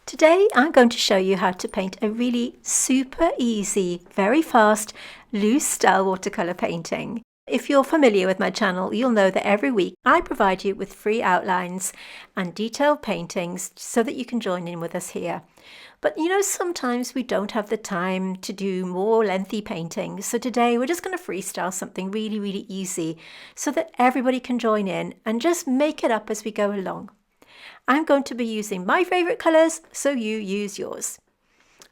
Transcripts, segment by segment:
Today I'm going to show you how to paint a really super easy, very fast, loose style watercolor painting. If you're familiar with my channel, you'll know that every week I provide you with free outlines and detailed paintings so that you can join in with us here. But sometimes we don't have the time to do more lengthy paintings. So today we're just going to freestyle something really, really easy so that everybody can join in and just make it up as we go along. I'm going to be using my favourite colours, so you use yours.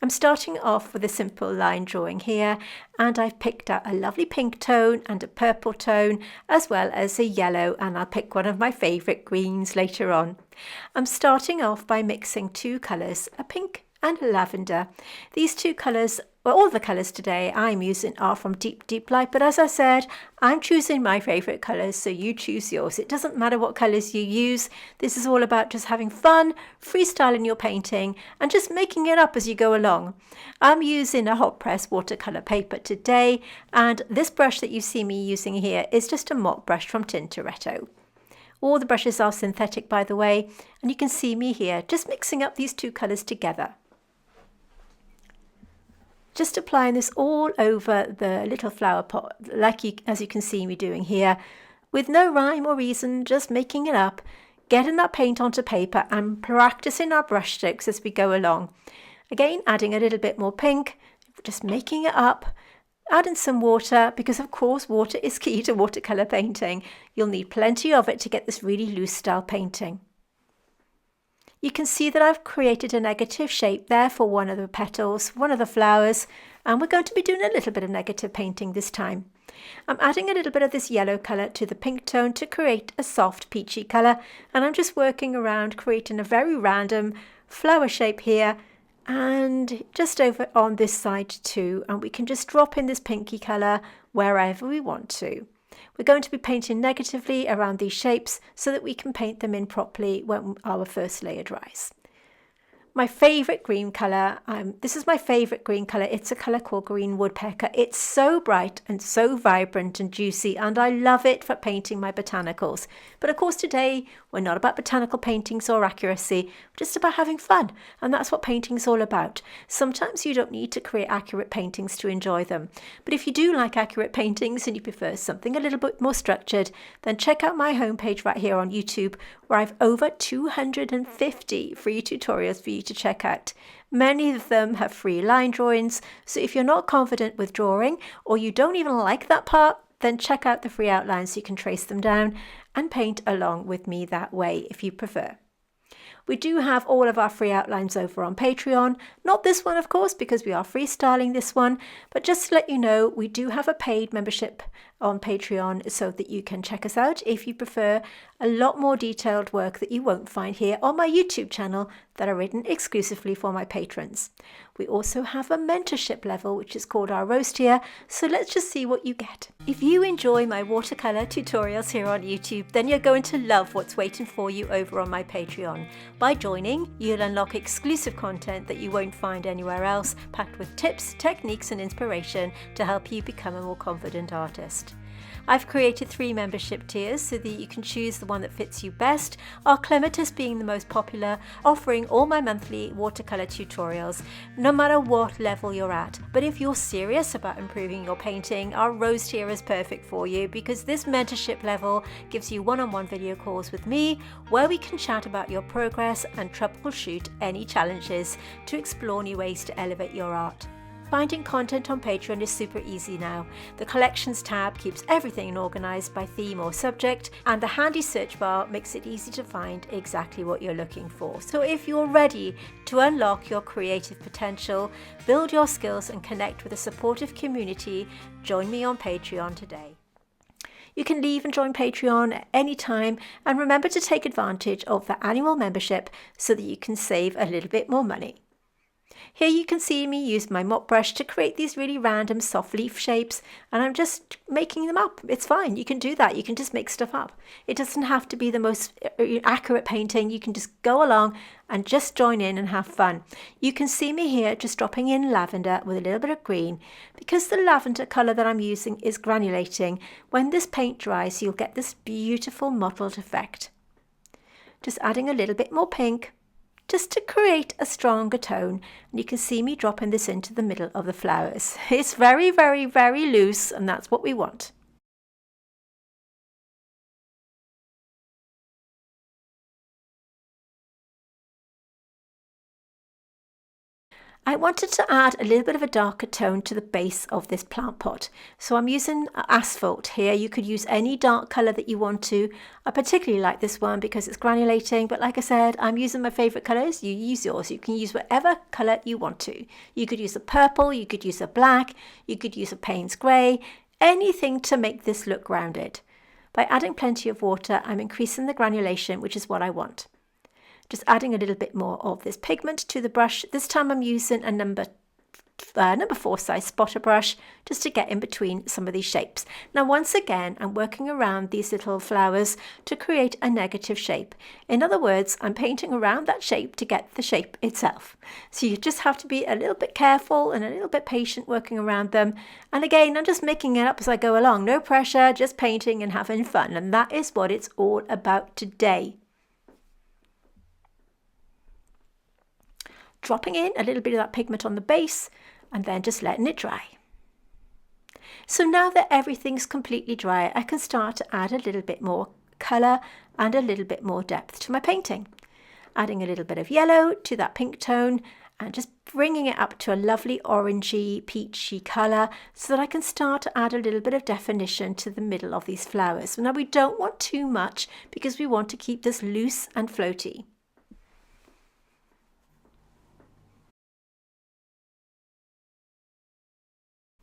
I'm starting off with a simple line drawing here, and I've picked out a lovely pink tone and a purple tone, as well as a yellow, and I'll pick one of my favourite greens later on. I'm starting off by mixing two colours, a pink and a lavender. These two colours, well, all the colours today I'm using are from Deep Light, but as I said, I'm choosing my favourite colours, so you choose yours. It doesn't matter what colours you use. This is all about just having fun, freestyling your painting, and just making it up as you go along. I'm using a hot press watercolour paper today, and this brush that you see me using here is just a mop brush from Tintoretto. All the brushes are synthetic, by the way, and you can see me here just mixing up these two colours together. Just applying this all over the little flower pot, as you can see me doing here, with no rhyme or reason, just making it up, getting that paint onto paper and practicing our brush strokes as we go along. Again, adding a little bit more pink, just making it up, adding some water, because of course water is key to watercolour painting. You'll need plenty of it to get this really loose style painting. You can see that I've created a negative shape there for one of the petals, one of the flowers, and we're going to be doing a little bit of negative painting this time. I'm adding a little bit of this yellow colour to the pink tone to create a soft peachy colour, and I'm just working around creating a very random flower shape here and just over on this side too, and we can just drop in this pinky colour wherever we want to. We're going to be painting negatively around these shapes so that we can paint them in properly when our first layer dries. My favourite green colour, this is my favourite green colour, it's a colour called Green Woodpecker. It's so bright and so vibrant and juicy, and I love it for painting my botanicals. But of course today we're not about botanical paintings or accuracy, we're just about having fun, and that's what painting's all about. Sometimes you don't need to create accurate paintings to enjoy them, but if you do like accurate paintings and you prefer something a little bit more structured, then check out my homepage right here on YouTube, where I've over 250 free tutorials for you to check out. Many of them have free line drawings, so if you're not confident with drawing or you don't even like that part, then check out the free outlines so you can trace them down and paint along with me that way if you prefer. We do have all of our free outlines over on Patreon. Not this one, of course, because we are freestyling this one, but just to let you know, we do have a paid membership on Patreon so that you can check us out if you prefer a lot more detailed work that you won't find here on my YouTube channel that are written exclusively for my patrons. We also have a mentorship level, which is called our roast tier, so let's just see what you get. If you enjoy my watercolor tutorials here on YouTube, then you're going to love what's waiting for you over on my Patreon. By joining, you'll unlock exclusive content that you won't find anywhere else, packed with tips, techniques and inspiration to help you become a more confident artist. I've created 3 membership tiers so that you can choose the one that fits you best, our Clematis being the most popular, offering all my monthly watercolour tutorials, no matter what level you're at. But if you're serious about improving your painting, our Rose tier is perfect for you, because this mentorship level gives you one-on-one video calls with me, where we can chat about your progress and troubleshoot any challenges to explore new ways to elevate your art. Finding content on Patreon is super easy now. The Collections tab keeps everything organised by theme or subject, and the handy search bar makes it easy to find exactly what you're looking for. So if you're ready to unlock your creative potential, build your skills and connect with a supportive community, join me on Patreon today. You can leave and join Patreon at any time, and remember to take advantage of the annual membership so that you can save a little bit more money. Here you can see me use my mop brush to create these really random soft leaf shapes, and I'm just making them up. It's fine, you can do that, you can just make stuff up. It doesn't have to be the most accurate painting, you can just go along and just join in and have fun. You can see me here just dropping in lavender with a little bit of green. Because the lavender colour that I'm using is granulating, when this paint dries you'll get this beautiful mottled effect. Just adding a little bit more pink, just to create a stronger tone. And you can see me dropping this into the middle of the flowers. It's very, very, very loose, and that's what we want. I wanted to add a little bit of a darker tone to the base of this plant pot. So I'm using asphalt here. You could use any dark colour that you want to. I particularly like this one because it's granulating, but like I said, I'm using my favourite colours. You use yours. You can use whatever colour you want to. You could use a purple, you could use a black, you could use a Payne's grey, anything to make this look rounded. By adding plenty of water, I'm increasing the granulation, which is what I want. Just adding a little bit more of this pigment to the brush. This time I'm using a number 4 size spotter brush just to get in between some of these shapes. Now once again, I'm working around these little flowers to create a negative shape. In other words, I'm painting around that shape to get the shape itself. So you just have to be a little bit careful and a little bit patient working around them. And again, I'm just making it up as I go along. No pressure, just painting and having fun. And that is what it's all about today. Dropping in a little bit of that pigment on the base and then just letting it dry. So now that everything's completely dry, I can start to add a little bit more colour and a little bit more depth to my painting. Adding a little bit of yellow to that pink tone and just bringing it up to a lovely orangey, peachy colour so that I can start to add a little bit of definition to the middle of these flowers. Now we don't want too much because we want to keep this loose and floaty.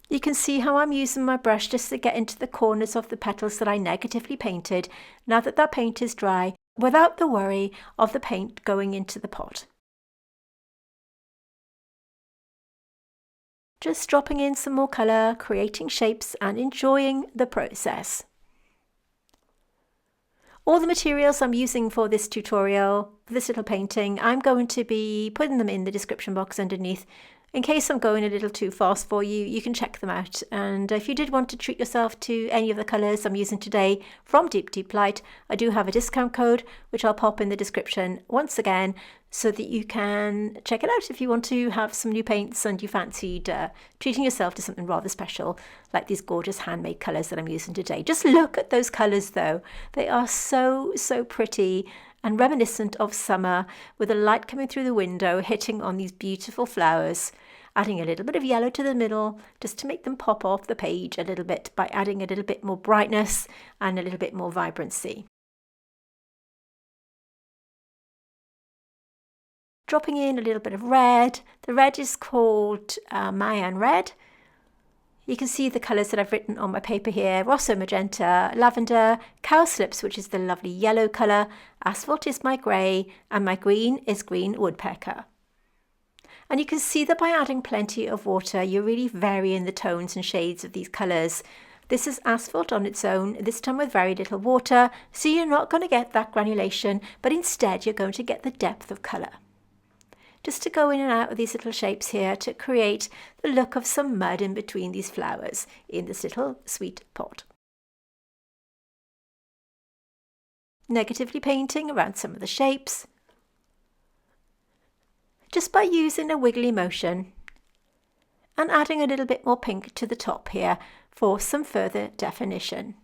You can see how I'm using my brush just to get into the corners of the petals that I negatively painted now that that paint is dry, without the worry of the paint going into the pot. Just dropping in some more colour, creating shapes and enjoying the process. All the materials I'm using for this tutorial, for this little painting, I'm going to be putting them in the description box underneath. In case I'm going a little too fast for you, you can check them out. And if you did want to treat yourself to any of the colours I'm using today from Deep Deep Light, I do have a discount code, which I'll pop in the description once again, so that you can check it out if you want to have some new paints and you fancied treating yourself to something rather special, like these gorgeous handmade colours that I'm using today. Just look at those colours though. They are so, so pretty and reminiscent of summer, with the light coming through the window, hitting on these beautiful flowers. Adding a little bit of yellow to the middle, just to make them pop off the page a little bit by adding a little bit more brightness and a little bit more vibrancy. Dropping in a little bit of red. The red is called Mayan Red. You can see the colours that I've written on my paper here: Rosso Magenta, Lavender, Cowslips, which is the lovely yellow colour, Asphalt is my grey, and my green is Green Woodpecker. And you can see that by adding plenty of water, you're really varying the tones and shades of these colours. This is asphalt on its own, this time with very little water, so you're not going to get that granulation, but instead you're going to get the depth of colour. Just to go in and out of these little shapes here to create the look of some mud in between these flowers in this little sweet pot. Negatively painting around some of the shapes, just by using a wiggly motion, and adding a little bit more pink to the top here for some further definition.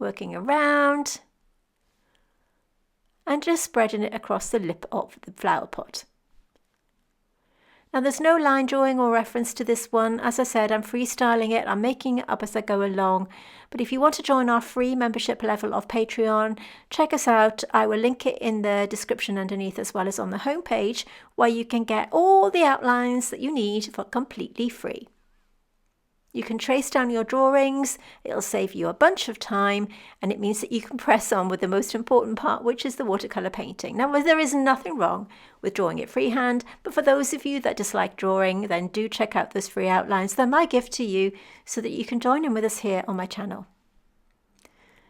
Working around and just spreading it across the lip of the flower pot. Now there's no line drawing or reference to this one. As I said, I'm freestyling it. I'm making it up as I go along. But if you want to join our free membership level of Patreon, check us out. I will link it in the description underneath, as well as on the homepage, where you can get all the outlines that you need for completely free. You can trace down your drawings, it'll save you a bunch of time, and it means that you can press on with the most important part, which is the watercolour painting. Now, there is nothing wrong with drawing it freehand, but for those of you that dislike drawing, then do check out those free outlines. They're my gift to you so that you can join in with us here on my channel.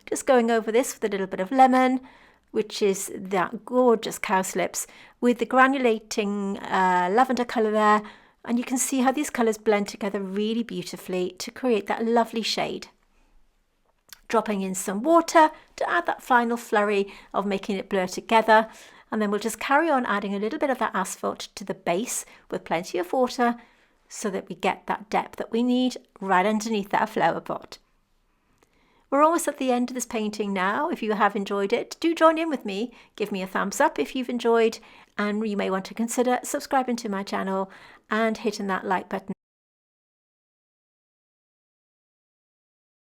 Just going over this with a little bit of lemon, which is that gorgeous cowslips, with the granulating lavender colour there. And you can see how these colours blend together really beautifully to create that lovely shade. Dropping in some water to add that final flurry of making it blur together. And then we'll just carry on adding a little bit of that asphalt to the base with plenty of water so that we get that depth that we need right underneath that flower pot. We're almost at the end of this painting now. If you have enjoyed it, do join in with me. Give me a thumbs up if you've enjoyed, and you may want to consider subscribing to my channel and hitting that like button.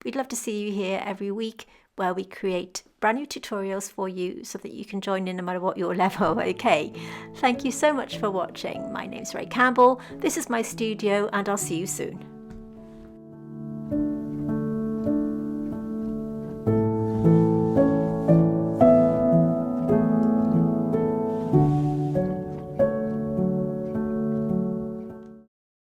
We'd love to see you here every week where we create brand new tutorials for you so that you can join in no matter what your level, okay? Thank you so much for watching. My name's Ray Campbell. This is my studio, and I'll see you soon.